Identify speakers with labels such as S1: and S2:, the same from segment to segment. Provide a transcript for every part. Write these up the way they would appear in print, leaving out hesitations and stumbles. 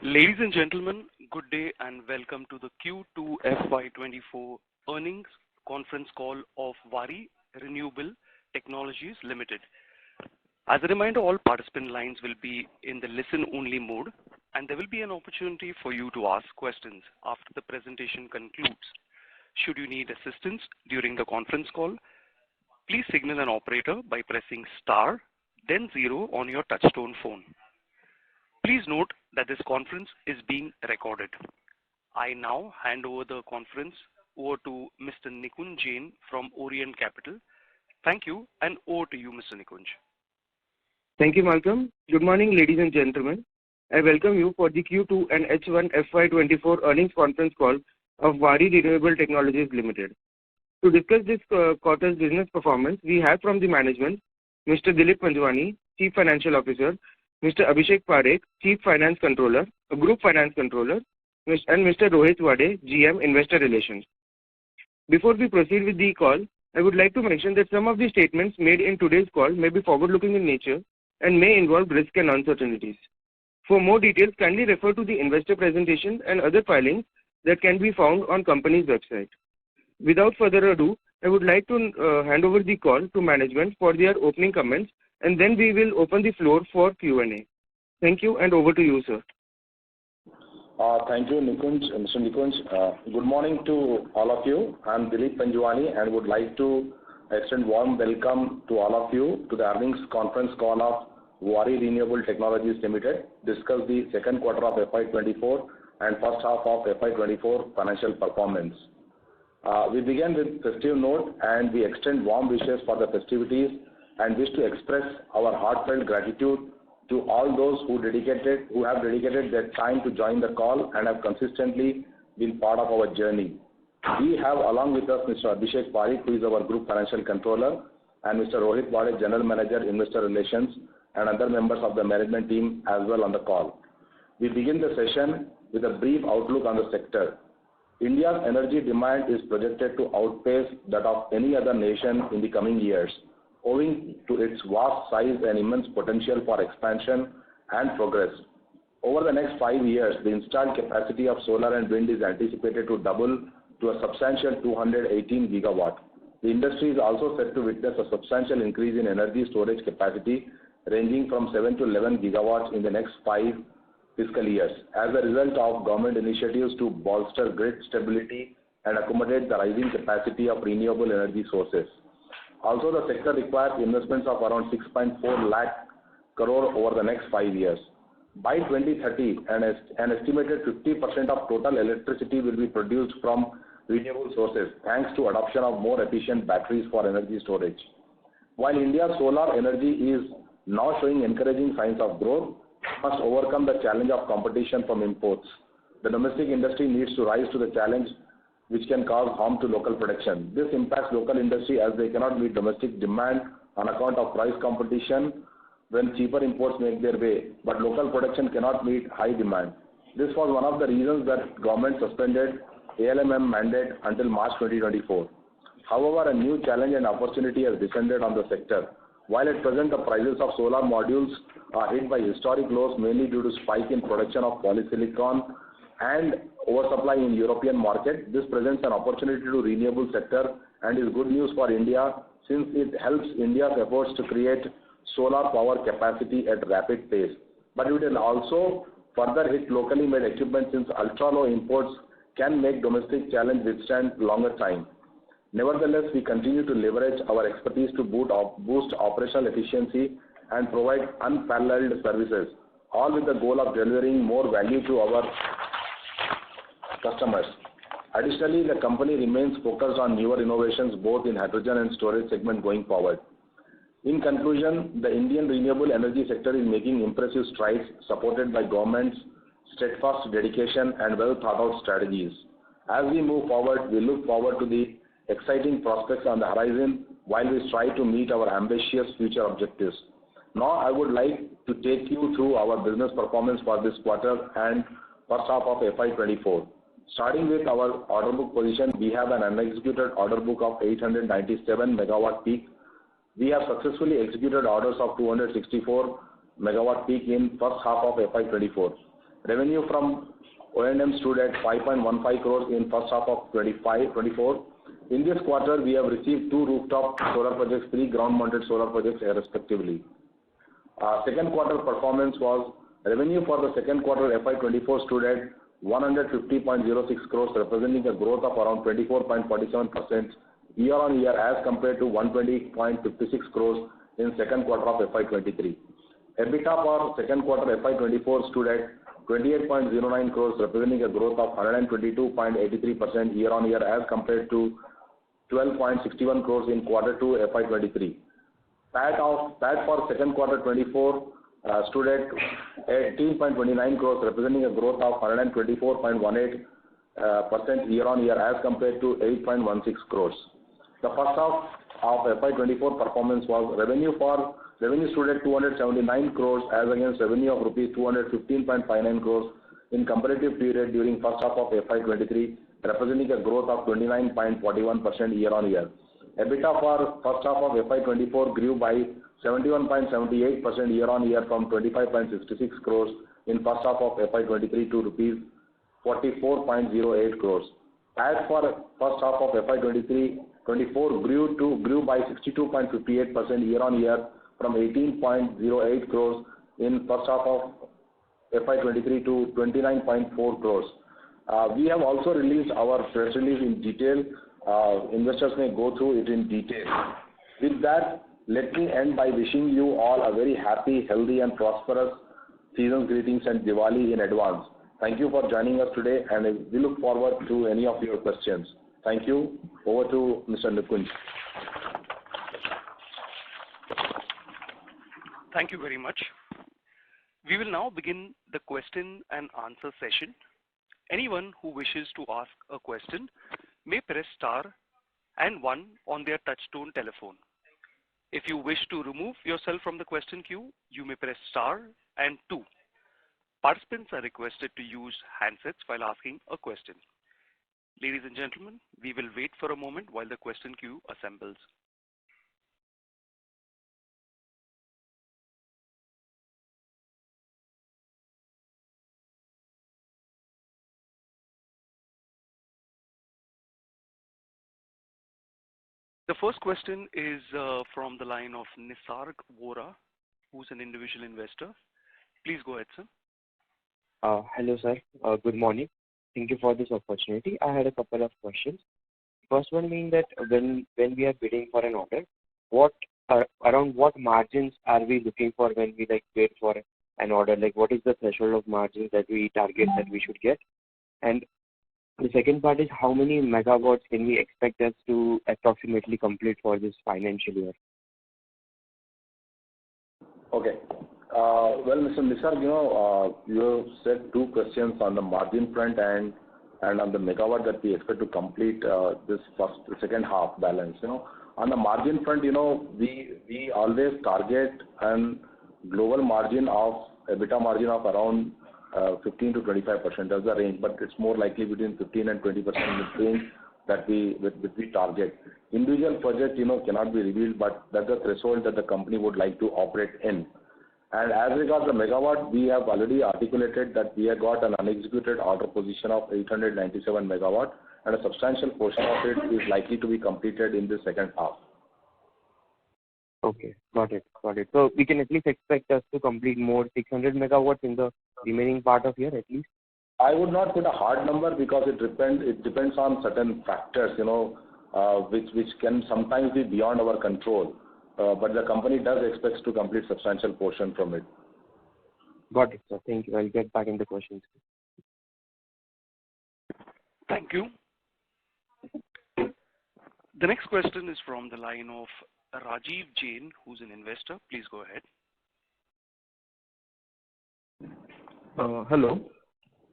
S1: Ladies and gentlemen, good day and welcome to the Q2 FY24 earnings conference call of Waaree Renewable Technologies Limited. As a reminder, all participant lines will be in the listen-only mode, and there will be an opportunity for you to ask questions after the presentation concludes. Should you need assistance during the conference call, please signal an operator by pressing star, then 0 on your touchtone phone. Please note that this conference is being recorded. I now hand over the conference to Mr. Nikunj Jain from Orient Capital. Thank you, and over to you, Mr. Nikunj.
S2: Thank you, Malcolm. Good morning, ladies and gentlemen. I welcome you for the Q2 and H1 FY24 earnings conference call of Waaree Renewable Technologies Limited. To discuss this quarter's business performance, we have from the management Mr. Dilip Panjwani, Chief Financial Officer, Mr. Abhishek Parekh, Chief Finance Controller, Group Finance Controller, and Mr. Rohit Wade, GM Investor Relations. Before we proceed with the call, I would like to mention that some of the statements made in today's call may be forward-looking in nature and may involve risk and uncertainties. For more details, kindly refer to the investor presentation and other filings that can be found on company's website. Without further ado, I would like to hand over the call to management for their opening comments, and then we will open the floor for Q&A. Thank you, and over to you, sir.
S3: Thank you, Mr. Nikunj. Good morning to all of you. I'm Dilip Panjwani and would like to extend warm welcome to all of you to the earnings conference call of Waaree Renewable Technologies Limited, discuss the second quarter of FY24 and first half of FY24 financial performance. We begin with festive note and we extend warm wishes for the festivities and wish to express our heartfelt gratitude to all those who have dedicated their time to join the call and have consistently been part of our journey. We have along with us Mr. Abhishek Parekh, who is our Group Financial Controller, and Mr. Rohit Wade, General Manager, Investor Relations, and other members of the management team as well on the call. We begin the session with a brief outlook on the sector. India's energy demand is projected to outpace that of any other nation in the coming years, owing to its vast size and immense potential for expansion and progress. Over the next 5 years, the installed capacity of solar and wind is anticipated to double to a substantial 218 gigawatt. The industry is also set to witness a substantial increase in energy storage capacity ranging from 7 to 11 gigawatts in the next 5 fiscal years as a result of government initiatives to bolster grid stability and accommodate the rising capacity of renewable energy sources. Also, the sector requires investments of around 6.4 lakh crore over the next 5 years. By 2030, an estimated 50% of total electricity will be produced from renewable sources thanks to adoption of more efficient batteries for energy storage. While India's solar energy is now showing encouraging signs of growth, it must overcome the challenge of competition from imports. The domestic industry needs to rise to the challenge which can cause harm to local production. This impacts local industry as they cannot meet domestic demand on account of price competition when cheaper imports make their way, but local production cannot meet high demand. This was one of the reasons that government suspended ALMM mandate until March 2024. However, a new challenge and opportunity has descended on the sector. While at present the prices of solar modules are hit by historic lows mainly due to spike in production of polysilicon and oversupply in European market, this presents an opportunity to renewable sector and is good news for India since it helps India's efforts to create solar power capacity at rapid pace. But it will also further hit locally made equipment since ultra-low imports can make domestic challenge withstand longer time. Nevertheless, we continue to leverage our expertise to boost operational efficiency and provide unparalleled services, all with the goal of delivering more value to our customers. Additionally, the company remains focused on newer innovations both in hydrogen and storage segment going forward. In conclusion, the Indian renewable energy sector is making impressive strides supported by government's steadfast dedication and well thought out strategies. As we move forward, we look forward to the exciting prospects on the horizon while we strive to meet our ambitious future objectives. Now, I would like to take you through our business performance for this quarter and first half of FY24. Starting with our order book position, we have an unexecuted order book of 897 megawatt peak. We have successfully executed orders of 264 megawatt peak in first half of FY24. Revenue from O&M stood at 5.15 crores in first half of 24. In this quarter, we have received 2 rooftop solar projects, 3 ground-mounted solar projects respectively. Second quarter performance was revenue for the second quarter FY24 stood at 150.06 crores, representing a growth of around 24.47% year-on-year as compared to 120.56 crores in second quarter of FY23. EBITDA for second quarter FY24 stood at 28.09 crores, representing a growth of 122.83% year-on-year as compared to 12.61 crores in quarter 2 FY23. PAT for second quarter 24 stood at 18.29 crores, representing a growth of 124.18% year-on-year as compared to 8.16 crores. The first half of FY24 performance was revenue stood at 279 crores as against revenue of rupees 215.59 crores in comparative period during first half of FY23, representing a growth of 29.41% year-on-year. EBITDA for first half of FY24 grew by 71.78% year-on-year from 25.66 crores in first half of FY23 to rupees 44.08 crores. PAT for first half of FY24 grew by 62.58% year-on-year from 18.08 crores in first half of FY23 to 29.4 crores. We have also released our press release in detail. Investors may go through it in detail. With that, let me end by wishing you all a very happy, healthy and prosperous season's greetings and Diwali in advance. Thank you for joining us today, and we look forward to any of your questions. Thank you. Over to Mr. Nikunj.
S1: Thank you very much. We will now begin the question and answer session. Anyone who wishes to ask a question may press star and 1 on their touchtone telephone. If you wish to remove yourself from the question queue, you may press star and 2. Participants are requested to use handsets while asking a question. Ladies and gentlemen, we will wait for a moment while the question queue assembles. The first question is from the line of Nisarg Vora, who's an individual investor. Please go ahead, sir.
S2: Hello, sir. Good morning. Thank you for this opportunity. I had a couple of questions. First one being that when we are bidding for an order, around what margins are we looking for when we bid for an order? Like, what is the threshold of margins that we target that we should get? And the second part is how many megawatts can we expect us to approximately complete for this financial year?
S3: Okay. Well, Mr. Nisarg, you said 2 questions on the margin front and on the megawatt that we expect to complete this second half balance. On the margin front, we always target an global margin of EBITDA margin of around 15 to 25%. That's the range, but it's more likely between 15 and 20% range that we target. Individual project, cannot be revealed, but that's the threshold that the company would like to operate in. And as regards the megawatt, we have already articulated that we have got an unexecuted order position of 897 megawatt, and a substantial portion of it is likely to be completed in the second half.
S2: Okay, got it. So we can at least expect us to complete more 600 megawatts in the remaining part of year at least?
S3: I would not put a hard number because it depends on certain factors, which can sometimes be beyond our control. But the company does expect to complete substantial portion from it.
S2: Got it, sir. Thank you. I'll get back in the questions.
S1: Thank you. The next question is from the line of Rajiv Jain, who's an investor. Please go ahead.
S4: Hello.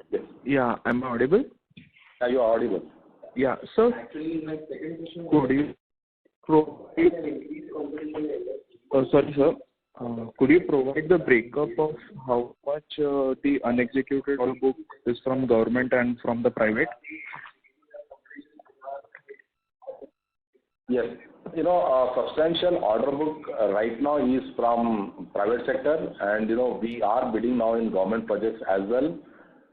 S3: Yes.
S4: Yeah, am I audible?
S3: You are audible.
S4: Yeah, so actually my second question could you provide could you provide the breakup of how much the unexecuted order book is from government and from the private?
S3: Yes. A substantial order book right now is from private sector, and we are bidding now in government projects as well.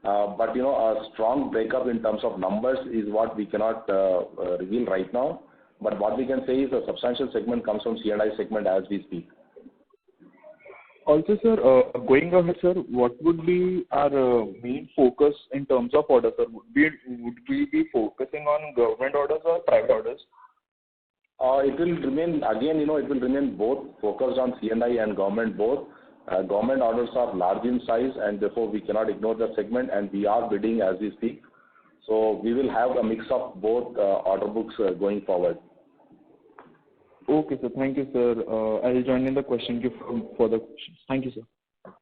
S3: But a strong breakup in terms of numbers is what we cannot reveal right now. But what we can say is a substantial segment comes from C&I segment as we speak.
S4: Also, sir, going ahead, sir, what would be our main focus in terms of orders, sir? Would we be focusing on government orders or private orders?
S3: It will remain, again, it will remain both focused on C&I and government both. Government orders are large in size, and therefore we cannot ignore that segment, and we are bidding as we speak. So we will have a mix of both order books going forward.
S4: Okay, sir. Thank you, sir. I will join in the question queue for the questions. Thank you, sir.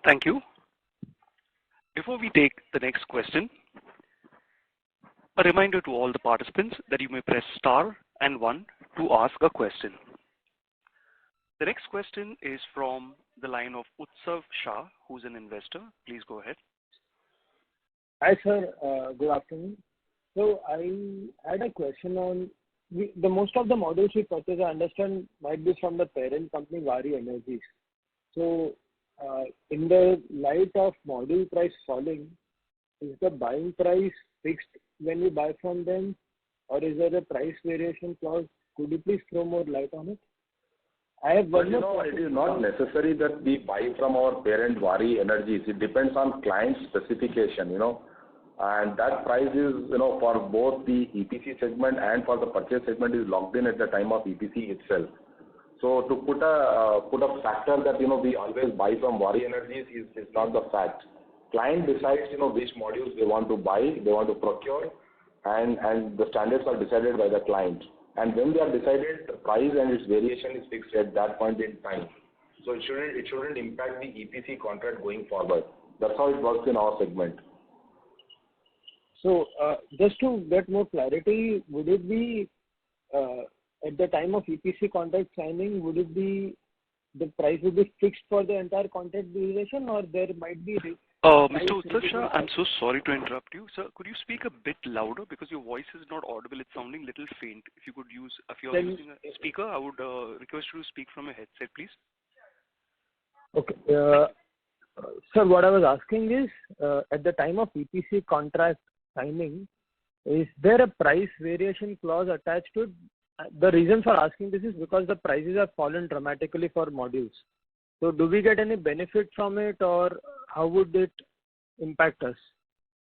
S1: Thank you. Before we take the next question, a reminder to all the participants that you may press star and 1 to ask a question. The next question is from the line of Utsav Shah, who's an investor. Please go ahead.
S5: Hi, sir. Good afternoon. So I had a question on the most of the modules we purchase, I understand, might be from the parent company, Waaree Energies. So in the light of module price falling, is the buying price fixed when we buy from them, or is there a price variation clause? Could you please throw more light on it? I have one more.
S3: It is not necessary that we buy from our parent Waaree Energies. It depends on client specification, and that price is, for both the EPC segment and for the purchase segment is locked in at the time of EPC itself. So to put a factor that, we always buy from Waaree Energies is not the fact. Client decides, which modules they want to buy, they want to procure, and the standards are decided by the client. And when they are decided, the price and its variation is fixed at that point in time. So it shouldn't impact the EPC contract going forward. That's how it works in our segment.
S5: So just to get more clarity, would it be at the time of EPC contract signing, would it be the price would be fixed for the entire contract duration, or there might be
S1: Mr. Utsav Shah, I'm so sorry to interrupt you. Sir, could you speak a bit louder because your voice is not audible. It's sounding a little faint. If you're using a speaker, I would request you to speak from a headset, please.
S5: Okay. Sir, what I was asking is, at the time of EPC contract signing, is there a price variation clause attached to it? The reason for asking this is because the prices have fallen dramatically for modules. So do we get any benefit from it, or how would it impact us?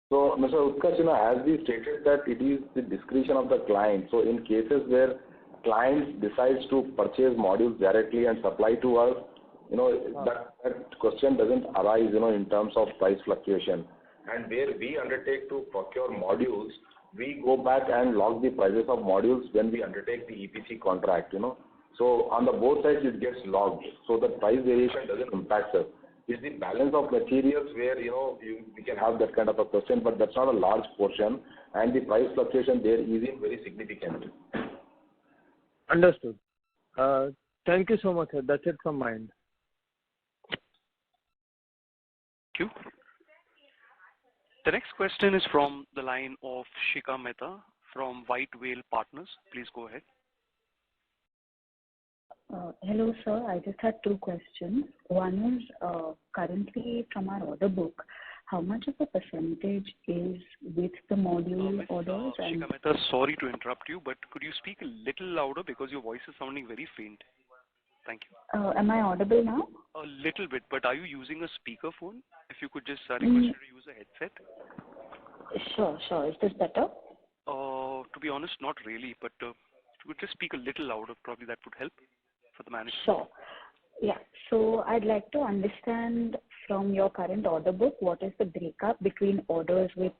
S3: So, Mr. Utkarsh, as we stated that it is the discretion of the client. So in cases where client decides to purchase modules directly and supply to us, that question doesn't arise, in terms of price fluctuation. And where we undertake to procure modules, we go back and log the prices of modules when we undertake the EPC contract, So on the both sides, it gets logged. So the price variation doesn't impact us. It's the balance of materials where, we can have that kind of a question, but that's not a large portion. And the price fluctuation there isn't very significant.
S5: Understood. Thank you so much, sir. That's it from my end.
S1: Thank you. The next question is from the line of Shika Mehta from White Whale Partners. Please go ahead.
S6: Hello, sir. I just had two questions. One is, currently from our order book, how much of a percentage is with the module orders?
S1: Shika Mehta, sorry to interrupt you, but could you speak a little louder because your voice is sounding very faint. Thank you.
S6: Am I audible now?
S1: A little bit, but are you using a speakerphone? If you could just request you to use a headset.
S6: Sure. Is this better?
S1: To be honest, not really, but if you could just speak a little louder, probably that would help for the management.
S6: Sure. Yeah. So I'd like to understand from your current order book, what is the breakup between orders with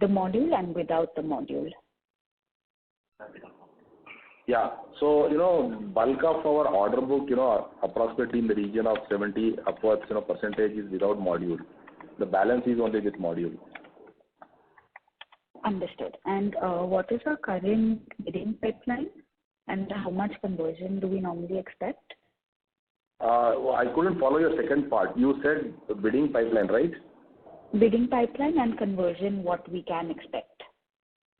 S6: the module and without the module?
S3: Yeah. So, bulk of our order book, approximately in the region of 70 upwards, percentage is without module. The balance is only with module.
S6: Understood. And what is our current bidding pipeline, and how much conversion do we normally expect?
S3: I couldn't follow your second part. You said bidding pipeline, right?
S6: Bidding pipeline and conversion, what we can expect.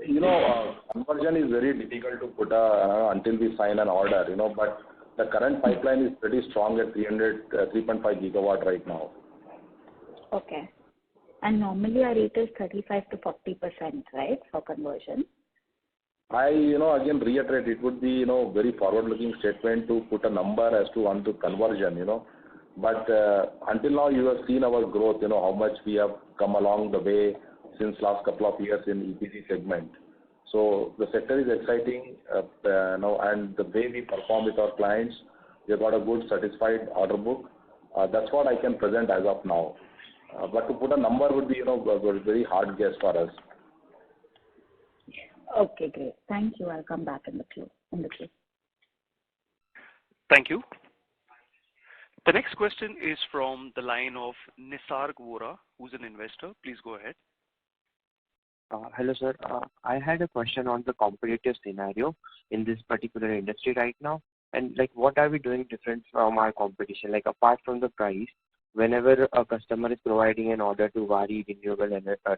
S3: Conversion is very difficult to put until we sign an order, but the current pipeline is pretty strong at 3.5 gigawatt right now.
S6: Okay. And normally our rate is 35 to 40%, right, for conversion?
S3: I, again reiterate, it would be, very forward-looking statement to put a number as to onto conversion, But until now, you have seen our growth, how much we have come along the way since last couple of years in EPC segment. So the sector is exciting, and the way we perform with our clients, we have got a good satisfied order book. That's what I can present as of now. But to put a number would be, a very hard guess for us.
S6: Okay, great. Thank you. I'll come back in the queue.
S1: Thank you. The next question is from the line of Nisarg Vora, who's an investor. Please go ahead.
S7: Hello, sir. I had a question on the competitive scenario in this particular industry right now. And what are we doing different from our competition? Apart from the price, whenever a customer is providing an order to Waaree Renewable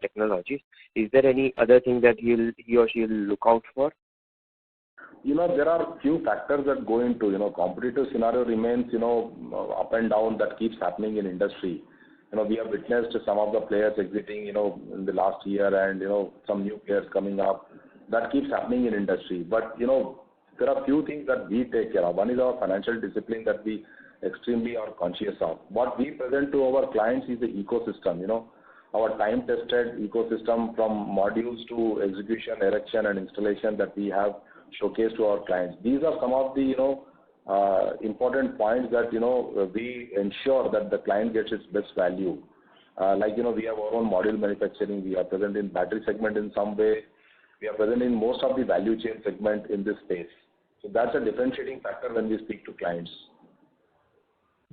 S7: Technologies, is there any other thing that he or she will look out for?
S3: There are few factors that go into, competitive scenario remains, up and down, that keeps happening in industry. We have witnessed some of the players exiting, in the last year, and, some new players coming up. That keeps happening in industry. But, there are few things that we take care of. One is our financial discipline that we extremely are conscious of. What we present to our clients is the ecosystem, our time-tested ecosystem from modules to execution, erection, and installation that we have showcased to our clients. These are some of the, important points that, we ensure that the client gets its best value. We have our own module manufacturing. We are present in battery segment in some way. We are present in most of the value chain segment in this space. So that's a differentiating factor when we speak to clients.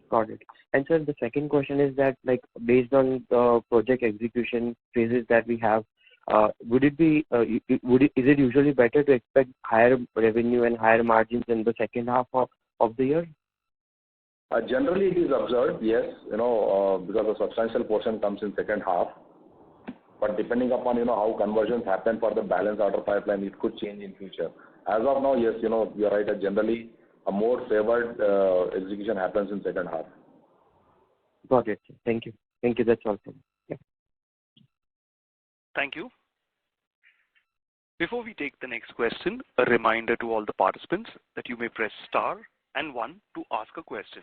S7: Got it. And sir, the second question is that, based on the project execution phases that we have, is it usually better to expect higher revenue and higher margins in the second half of the year?
S3: Generally, it is observed, yes, because a substantial portion comes in second half. But depending upon, how conversions happen for the balance order pipeline, it could change in future. As of now, yes, you're right, that generally a more favored execution happens in second half.
S7: Got it. Thank you. That's all from me. Yeah.
S1: Thank you. Before we take the next question, a reminder to all the participants that you may press star and 1 to ask a question.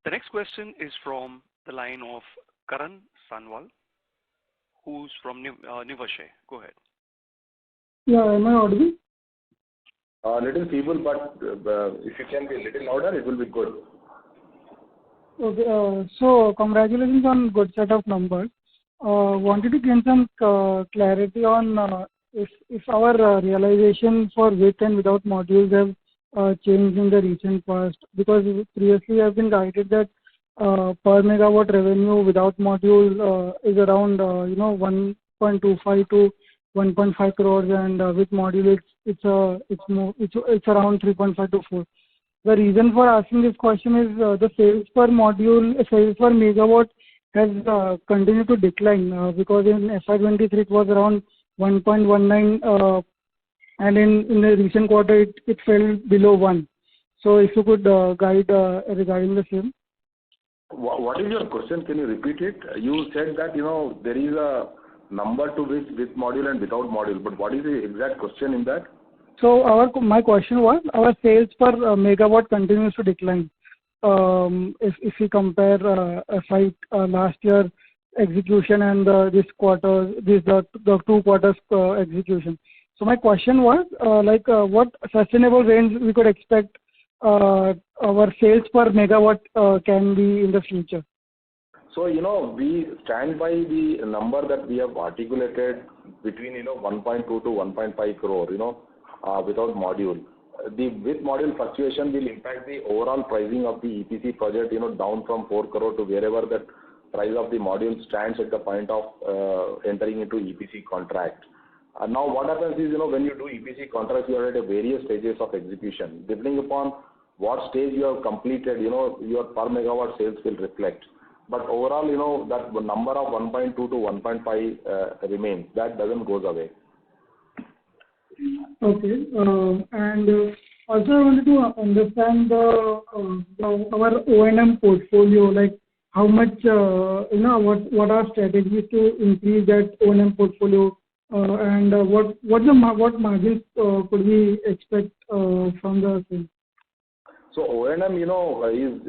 S1: The next question is from the line of Karan Sanwal, who's from Nivashay. Go ahead.
S8: Yeah, am I audible?
S3: Little feeble, but if you can be a little louder, it will be good.
S8: Okay, so congratulations on good set of numbers. Wanted to gain some clarity on if our realization for with and without modules have changed in the recent past, because previously I've been guided that per megawatt revenue without module is around 1.25 to 1.5 crores, and with module it's around 3.5 to 4. The reason for asking this question is the sales per megawatt has continued to decline, because in FY23 it was around 1.19, and in the recent quarter it fell below 1. So if you could guide regarding the same.
S3: What is your question? Can you repeat it? You said that there is a number to which with module and without module, but what is the exact question in that?
S8: So my question was, our sales per megawatt continues to decline. If we compare last year execution and this quarter, the 2 quarters execution. So my question was, what sustainable range we could expect our sales per megawatt can be in the future?
S3: So, we stand by the number that we have articulated between, 1.2 to 1.5 crore, without module. The with module fluctuation will impact the overall pricing of the EPC project, down from 4 crore to wherever that price of the module stands at the point of entering into EPC contract. Now, what happens is, when you do EPC contracts, you are at various stages of execution. Depending upon what stage you have completed, your per megawatt sales will reflect. But overall, that number of 1.2 to 1.5 remains. That doesn't goes away.
S8: Okay. And also I wanted to understand our O&M portfolio, like how much, what are strategies to increase that O&M portfolio, and what margins could we expect from the same?
S3: So O&M, is,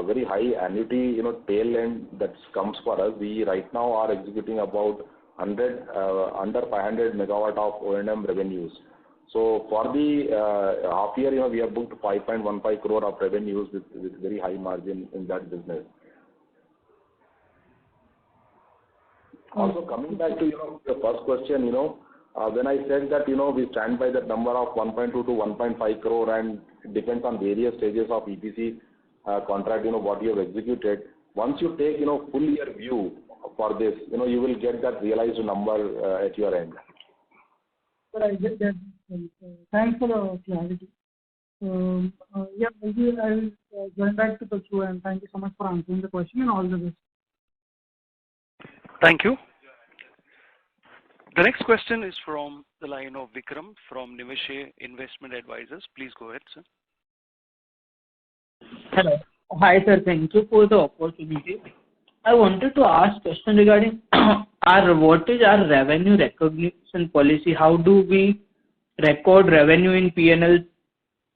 S3: very high annuity, tail end that comes for us. We right now are executing about under 500 megawatt of O&M revenues. So for the half year, we have booked 5.15 crore of revenues with very high margin in that business. Also coming back to, the first question, when I said that, we stand by that number of 1.2 to 1.5 crore and it depends on various stages of EPC contract, what you have executed. Once you take, full year view for this, you will get that realized number at your end.
S8: Right. Thanks for the clarity. Yeah, maybe I'll join back to the queue, and thank you so much for answering the question and all the best.
S1: Thank you. The next question is from the line of Vikram from Niveshaay Investment Advisors. Please go ahead, sir.
S9: Hello. Hi, sir. Thank you for the opportunity. I wanted to ask question regarding what is our revenue recognition policy? How do we record revenue in P&L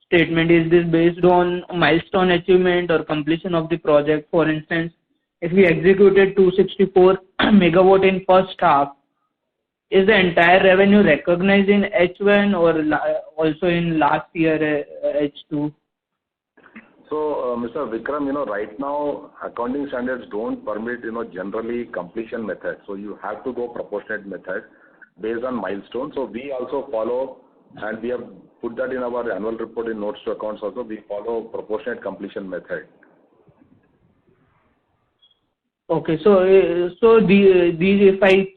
S9: statement? Is this based on milestone achievement or completion of the project? For instance, if we executed 264 megawatt in first half, is the entire revenue recognized in H1 or also in last year H2?
S3: So, Mr. Vikram, right now accounting standards don't permit, generally completion method. So you have to go proportionate method based on milestone. So we also follow, and we have put that in our annual report in notes to accounts also. We follow proportionate completion method.
S9: Okay, so these if I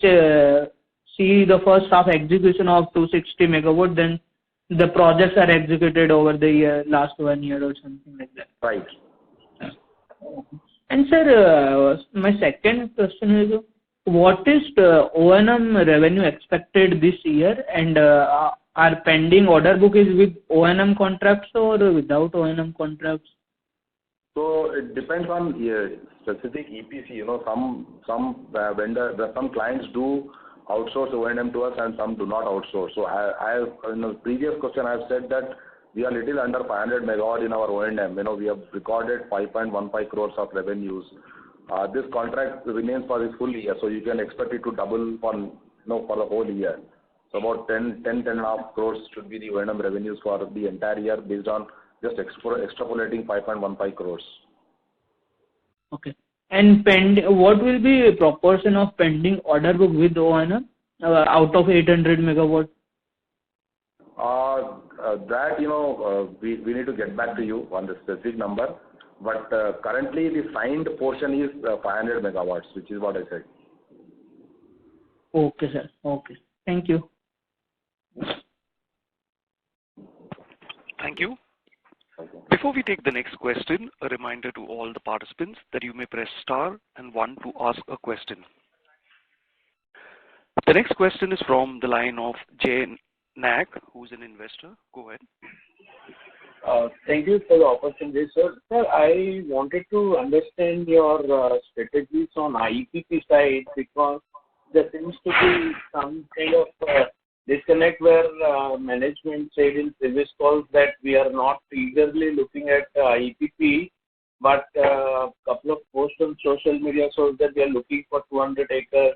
S9: see the first half execution of 260 megawatt, then the projects are executed over the last 1 year or something like that.
S3: Right.
S9: And sir, my second question is, what is the O&M revenue expected this year, and our pending order book is with O&M contracts or without O&M contracts?
S3: So it depends on specific EPC. Some vendor, some clients do outsource O&M to us and some do not outsource. So I have, in the previous question, I have said that we are little under 500 megawatt in our O&M. We have recorded 5.15 crores of revenues. This contract remains for this full year, so you can expect it to double for the whole year. So about 10.5 crores should be the O&M revenues for the entire year based on just extrapolating 5.15 crores.
S9: Okay. And what will be a proportion of pending order book with O&M out of 800 megawatt?
S3: That, we need to get back to you on the specific number. But currently the signed portion is 500 megawatts, which is what I said.
S9: Okay, sir. Okay. Thank you.
S1: Thank you. Before we take the next question, a reminder to all the participants that you may press star and 1 to ask a question. The next question is from the line of Jay Nag, who's an investor. Go ahead.
S10: Thank you for the opportunity, sir. Sir, I wanted to understand your strategies on IPP side, because there seems to be some kind of disconnect where management said in previous calls that we are not eagerly looking at IPP, but a couple of posts on social media shows that we are looking for 200 acres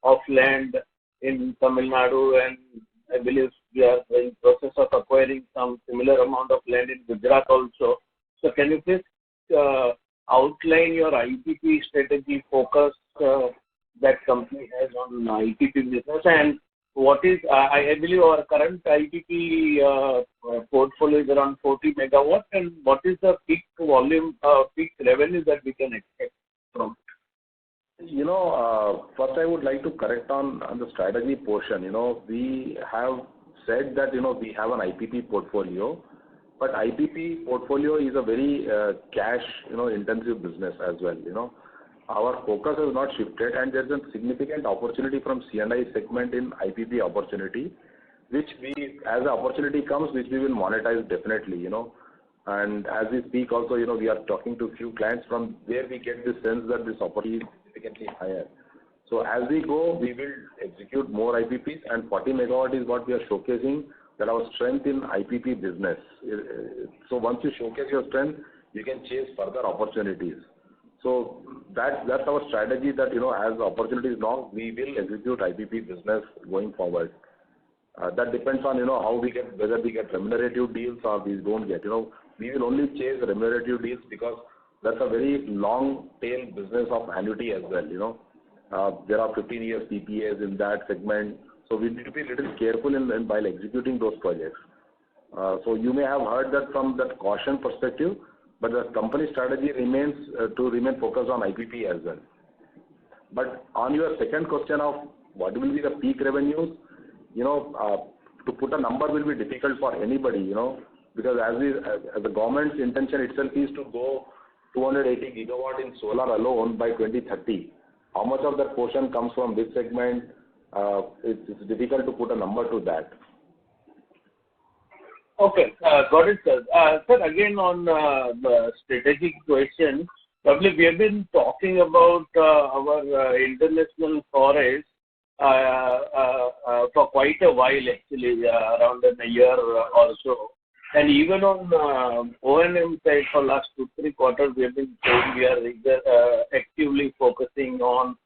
S10: of land in Tamil Nadu, and I believe we are in process of acquiring some similar amount of land in Gujarat also. So can you please outline your IPP strategy focus that company has on IPP business, and what is, I believe our current IPP portfolio is around 40 megawatt, and what is the peak volume, peak revenue that we can expect from it?
S3: First I would like to correct on the strategy portion. We have said that, we have an IPP portfolio, but IPP portfolio is a very cash, intensive business as well. Our focus has not shifted, and there's a significant opportunity from C&I segment in IPP opportunity. which we, as the opportunity comes, which we will monetize definitely, And as we speak also, we are talking to a few clients from where we get the sense that this opportunity is significantly higher. So as we go, we will execute more IPPs, and 40 megawatt is what we are showcasing, that our strength in IPP business. So once you showcase your strength, you can chase further opportunities. So that's our strategy, that, as the opportunity is long, we will execute IPP business going forward. That depends on, how we get, whether we get remunerative deals or we don't get. We will only chase remunerative deals because that's a very long tail business of annuity as well, There are 15 years PPAs in that segment. So we need to be a little careful while executing those projects. So you may have heard that from that caution perspective, but the company strategy remains to remain focused on IPP as well. But on your second question of what will be the peak revenues, to put a number will be difficult for anybody, because as the government's intention itself is to go 280 gigawatt in solar alone by 2030. How much of that portion comes from this segment? It's difficult to put a number to that.
S10: Okay, got it, sir. Sir, again on the strategic question, probably we have been talking about our international forays for quite a while, actually, around a year or so. And even on O&M side for last 2-3 quarters, we have been saying we are actively focusing on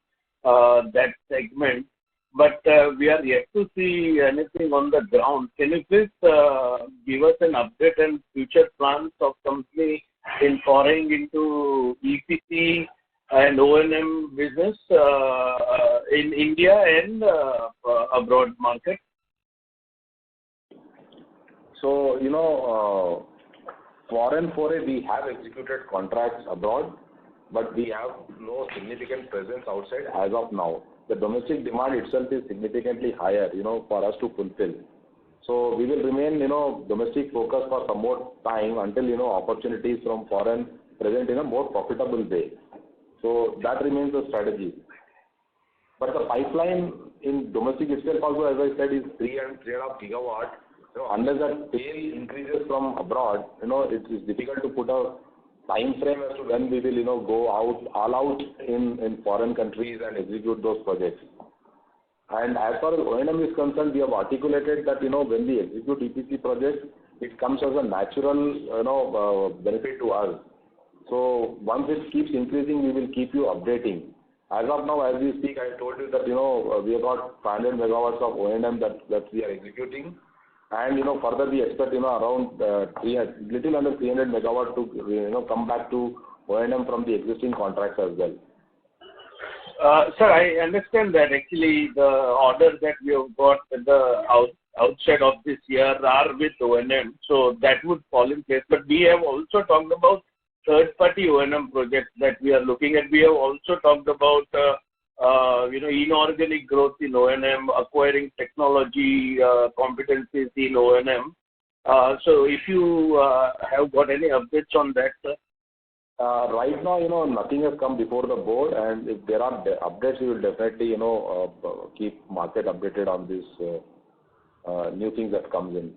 S10: that segment. But we are yet to see anything on the ground. Can you please give us an update and future plans of company in foraying into EPC and O&M business in India and abroad market?
S3: So, foreign foray, we have executed contracts abroad, but we have no significant presence outside as of now. The domestic demand itself is significantly higher, for us to fulfill. So we will remain, domestic focused for some more time until, opportunities from foreign present in a more profitable way. So that remains the strategy. But the pipeline in domestic itself also, as I said, is 3.5 gigawatt. Unless that tail increases from abroad, it is difficult to put a time frame as to when we will, go all out in foreign countries and execute those projects. And as far as O&M is concerned, we have articulated that, when we execute EPC projects, it comes as a natural, benefit to us. So once it keeps increasing, we will keep you updating. As of now, as we speak, I told you that, we have got 500 megawatts of O&M that we are executing. And, further we expect, around little under 300 megawatt to, come back to O&M from the existing contracts as well.
S10: Sir, I understand that actually the orders that we have got at the outset of this year are with O&M, so that would fall in place. But we have also talked about third-party O&M projects that we are looking at. We have also talked about inorganic growth in O&M, acquiring technology competencies in O&M. So if you have got any updates on that, sir?
S3: Right now, nothing has come before the board, and if there are updates, we will definitely, keep market updated on this new things that comes in.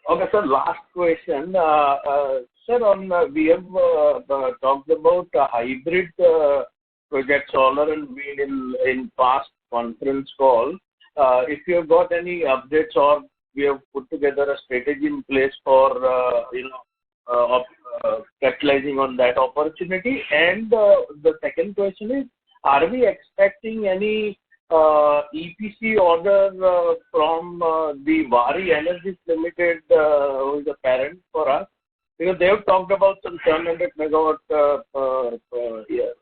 S10: Okay, sir. Last question, sir. We have talked about hybrid project solar and wind in past conference call. If you have got any updates or we have put together a strategy in place for capitalizing on that opportunity. And the second question is, are we expecting any EPC order from the Waaree Energies Limited, who is a parent for us? Because they have talked about some 700 megawatt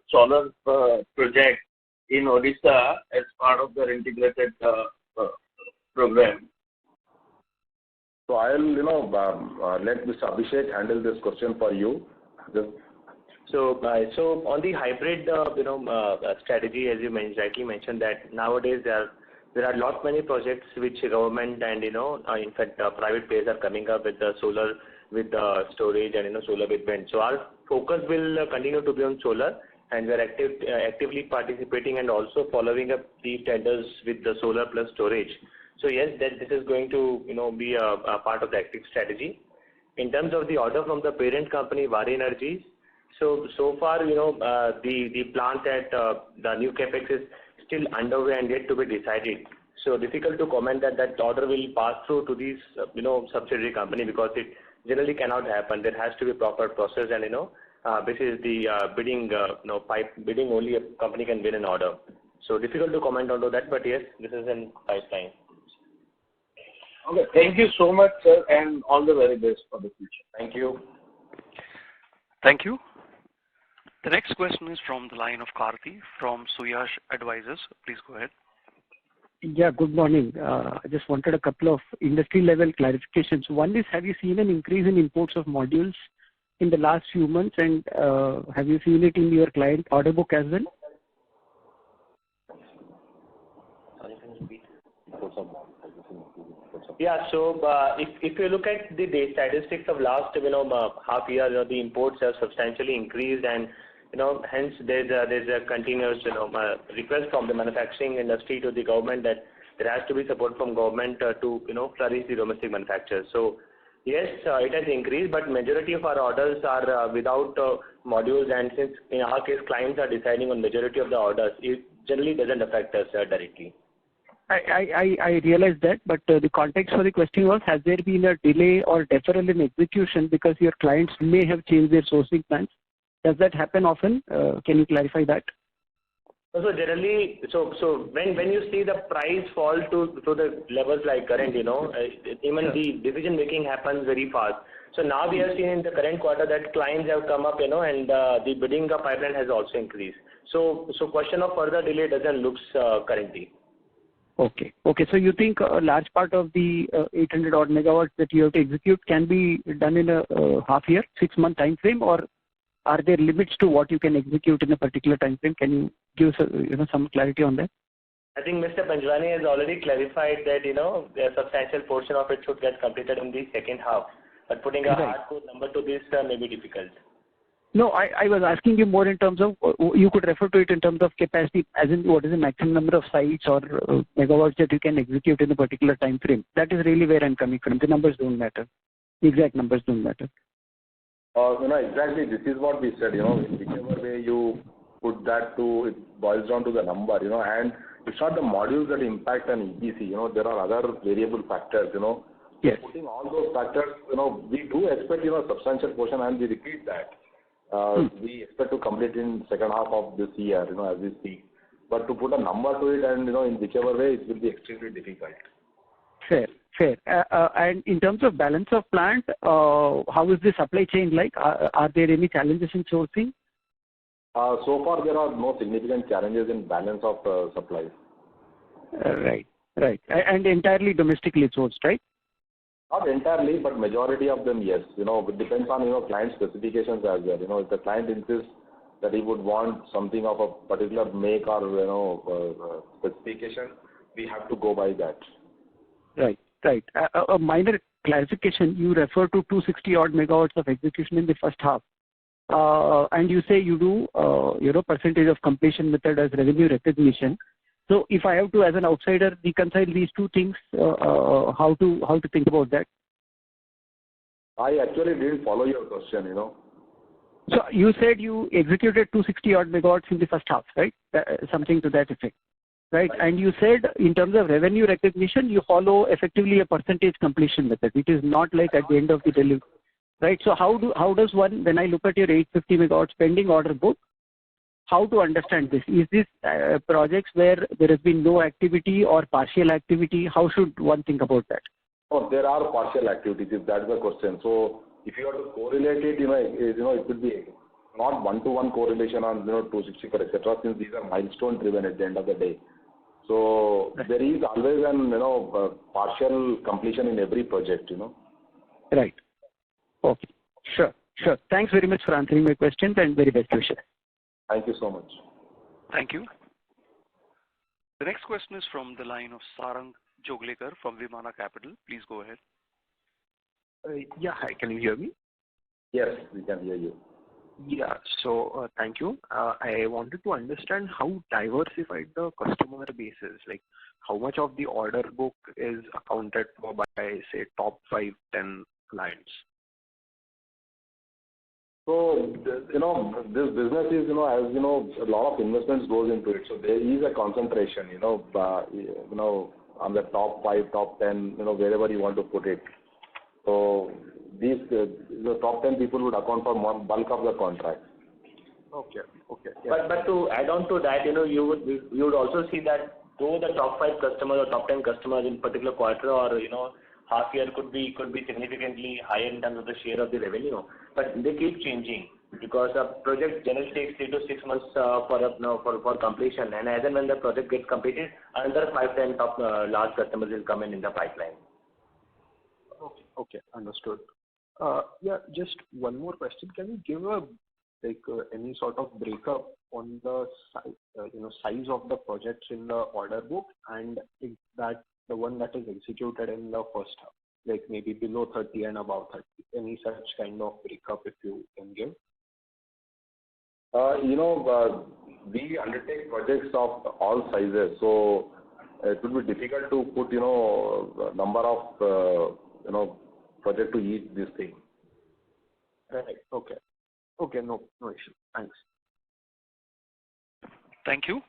S10: solar project in Odisha as part of their integrated program.
S3: So I'll, let Mr. Abhishek handle this question for you.
S11: So on the hybrid, strategy, as you rightly mentioned, that nowadays there are lot many projects which government and in fact private players are coming up with the solar with storage and solar with wind. So our focus will continue to be on solar, and we are actively participating and also following up the tenders with the solar plus storage. So yes, that this is going to be a part of the active strategy. In terms of the order from the parent company Waaree Energies, so far the plant at the new capex is still underway and yet to be decided. So difficult to comment that order will pass through to these subsidiary company, because it generally cannot happen. There has to be proper process, and this is the bidding bidding only a company can win an order. So difficult to comment on that, but yes, this is in pipeline.
S10: Okay, thank you so much, sir, and all the very best for the future.
S11: Thank you.
S1: Thank you. The next question is from the line of Karthi from Suyash Advisors. Please go ahead.
S12: Yeah, good morning. I just wanted a couple of industry level clarifications. One is, have you seen an increase in imports of modules in the last few months, and have you seen it in your client order book as well?
S11: Yeah, so if you look at the statistics of last half year, the imports have substantially increased, and hence there's a continuous request from the manufacturing industry to the government that there has to be support from government to flourish the domestic manufacturers. So yes, it has increased, but majority of our orders are without modules, and since in our case clients are deciding on majority of the orders, it generally doesn't affect us directly.
S12: I realize that, but the context for the question was, has there been a delay or deferral in execution because your clients may have changed their sourcing plans? Does that happen often? Can you clarify that?
S11: So generally, so when you see the price fall to the levels like current, even the decision making happens very fast. So now we have seen in the current quarter that clients have come up, and the bidding pipeline has also increased. So question of further delay doesn't looks currently.
S12: Okay. So you think a large part of the 800 odd megawatts that you have to execute can be done in a half year, 6-month time frame, or are there limits to what you can execute in a particular time frame? Can you give some clarity on that?
S11: I think Mr. Panjwani has already clarified that a substantial portion of it should get completed in the second half. But putting a hardcore number to this may be difficult.
S12: No, I was asking you more in terms of, you could refer to it in terms of capacity, as in what is the maximum number of sites or megawatts that you can execute in a particular time frame. That is really where I'm coming from. The numbers don't matter. The exact numbers don't matter.
S3: Exactly. This is what we said. In whichever way you put that to, it boils down to the number. And it's not the modules that impact an EPC. There are other variable factors.
S12: Yes.
S3: Putting all those factors, we do expect substantial portion, and we repeat that. We expect to complete in second half of this year, as we speak. But to put a number to it, and in whichever way, it will be extremely difficult.
S12: Fair. And in terms of balance of plant, how is the supply chain like? Are there any challenges in sourcing?
S3: So far, there are no significant challenges in balance of supplies.
S12: Right. And entirely domestically sourced, right?
S3: Not entirely, but majority of them, yes. It depends on, client specifications as well. If the client insists that he would want something of a particular make or, specification, we have to go by that.
S12: Right. A minor clarification, you refer to 260 odd megawatts of execution in the first half. And you say you do, percentage of completion method as revenue recognition. So if I have to, as an outsider, reconcile these two things, how to think about that?
S3: I actually didn't follow your question,
S12: So you said you executed 260 odd megawatts in the first half, right? Something to that effect, right? And you said in terms of revenue recognition, you follow effectively a percentage completion method. It is not like at the end of the delivery, right? So how does one, when I look at your 850 megawatts pending order book, how to understand this? Is this projects where there has been no activity or partial activity? How should one think about that?
S3: Oh, there are partial activities, if that's the question. So if you have to correlate it, it will be not one-to-one correlation on 264, etc. Since these are milestone driven at the end of the day. So there is always an partial completion in every project.
S12: Right. Okay. Sure. Thanks very much for answering my questions, and very best wishes.
S3: Thank you so much.
S1: Thank you. The next question is from the line of Sarang Joglekar from Vimana Capital. Please go ahead.
S13: Yeah, hi. Can you hear me?
S3: Yes, we can hear you.
S7: Yeah. So, thank you. I wanted to understand how diversified the customer base is. Like, how much of the order book is accounted for by, say, top 5, 10 clients?
S3: So, this business is, as a lot of investments goes into it. So there is a concentration, on the top 5, top 10, wherever you want to put it. So these, the top 10 people would account for bulk of the contract.
S7: Okay.
S11: Yeah. But to add on to that, you would also see that though the top 5 customers or top 10 customers in particular quarter or, half year could be significantly higher in terms of the share of the revenue, but they keep changing because a project generally takes 3 to 6 months for completion, and as and when the project gets completed, another 5, 10 top large customers will come in the pipeline.
S7: Okay, understood. Yeah, just one more question. Can you give any sort of breakup on the size of the projects in the order book, and is that the one that is executed in the first half, like maybe below 30 and above 30? Any such kind of breakup if you can give?
S3: We undertake projects of all sizes, so it will be difficult to put, number of, project to each this thing.
S7: Right. Okay, no issue. Thanks.
S1: Thank you.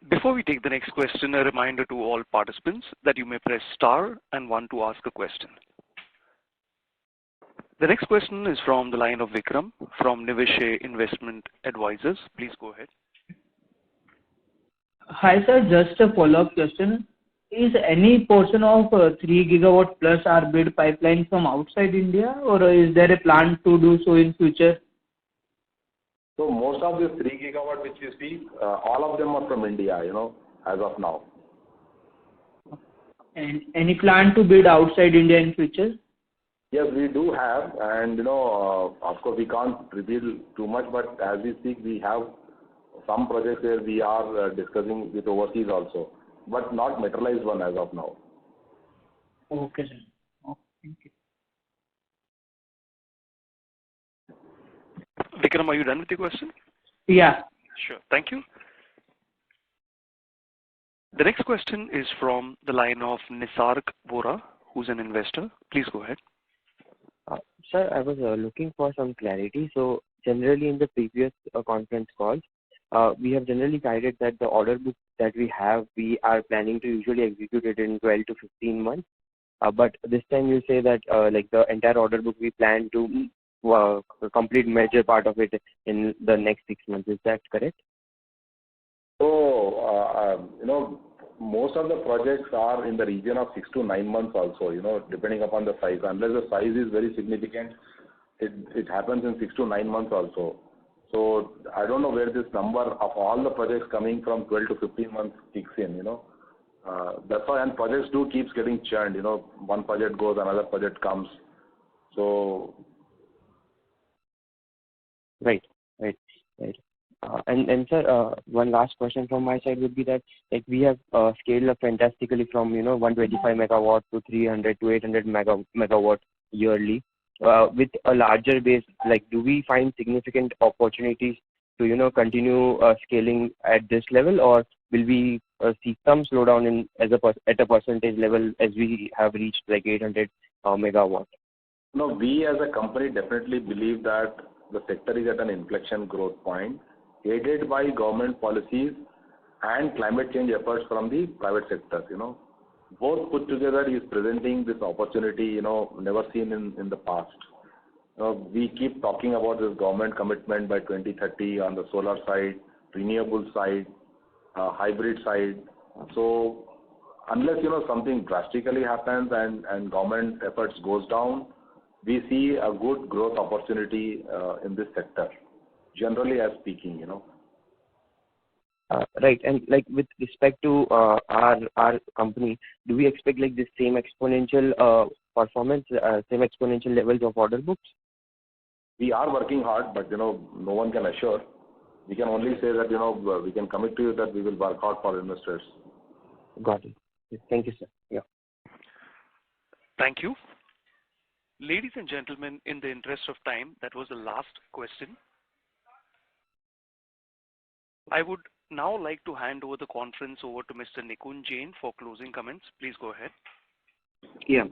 S1: Before we take the next question, a reminder to all participants that you may press star and 1 to ask a question. The next question is from the line of Vikram from Nivesh Investment Advisors. Please go ahead.
S9: Hi sir, just a follow-up question. Is any portion of 3 gigawatt plus our bid pipeline from outside India, or is there a plan to do so in future?
S3: So most of these 3 gigawatt which you see, all of them are from India, as of now.
S9: And any plan to bid outside India in future?
S3: Yes, we do have, and of course we can't reveal too much, but as we speak, we have some projects where we are discussing with overseas also, but not materialized one as of now.
S9: Okay, sir. Okay, thank you.
S1: Vikram, are you done with the question?
S9: Yeah.
S1: Sure. Thank you. The next question is from the line of Nisarg Vora, who's an investor. Please go ahead.
S7: Sir, I was looking for some clarity. So generally in the previous conference calls, we have generally guided that the order book that we are planning to usually execute it in 12 to 15 months. But this time you say that like the entire order book we plan to complete major part of it in the next 6 months. Is that correct?
S3: So, most of the projects are in the region of 6 to 9 months also, depending upon the size. Unless the size is very significant, it happens in 6 to 9 months also. So I don't know where this number of all the projects coming from 12 to 15 months kicks in, That's why, and projects do keeps getting churned, one project goes, another project comes. So.
S7: Right. And sir, one last question from my side would be that like we have scaled up fantastically from 125 megawatt to 300 to 800 megawatt yearly. With a larger base, like do we find significant opportunities to continue scaling at this level, or will we see some slowdown at a percentage level as we have reached like 800 megawatt?
S3: No, we as a company definitely believe that the sector is at an inflection growth point, aided by government policies and climate change efforts from the private sector. Both put together is presenting this opportunity, never seen in the past. We keep talking about this government commitment by 2030 on the solar side, renewable side, hybrid side. So unless, something drastically happens and government efforts goes down, we see a good growth opportunity in this sector, generally as speaking,
S7: Right, and like with respect to our company, do we expect like this same exponential performance, same exponential levels of order books?
S3: We are working hard, but no one can assure. We can only say that we can commit to you that we will work hard for investors.
S7: Got it. Thank you, sir. Yeah.
S1: Thank you. Ladies and gentlemen, in the interest of time, that was the last question. I would now like to hand over the conference over to Mr. Nikunj Jain for closing comments. Please go ahead.
S2: Yeah.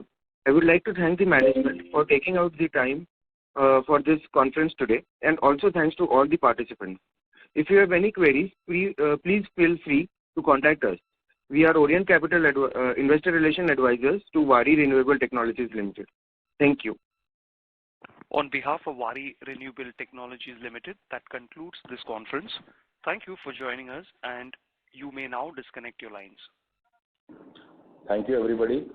S2: I would like to thank the management for taking out the time for this conference today, and also thanks to all the participants. If you have any queries, please feel free to contact us. We are Orient Capital Investor Relation Advisors to Waaree Renewable Technologies Limited. Thank you.
S1: On behalf of Waaree Renewable Technologies Limited, that concludes this conference. Thank you for joining us, and you may now disconnect your lines.
S3: Thank you, everybody.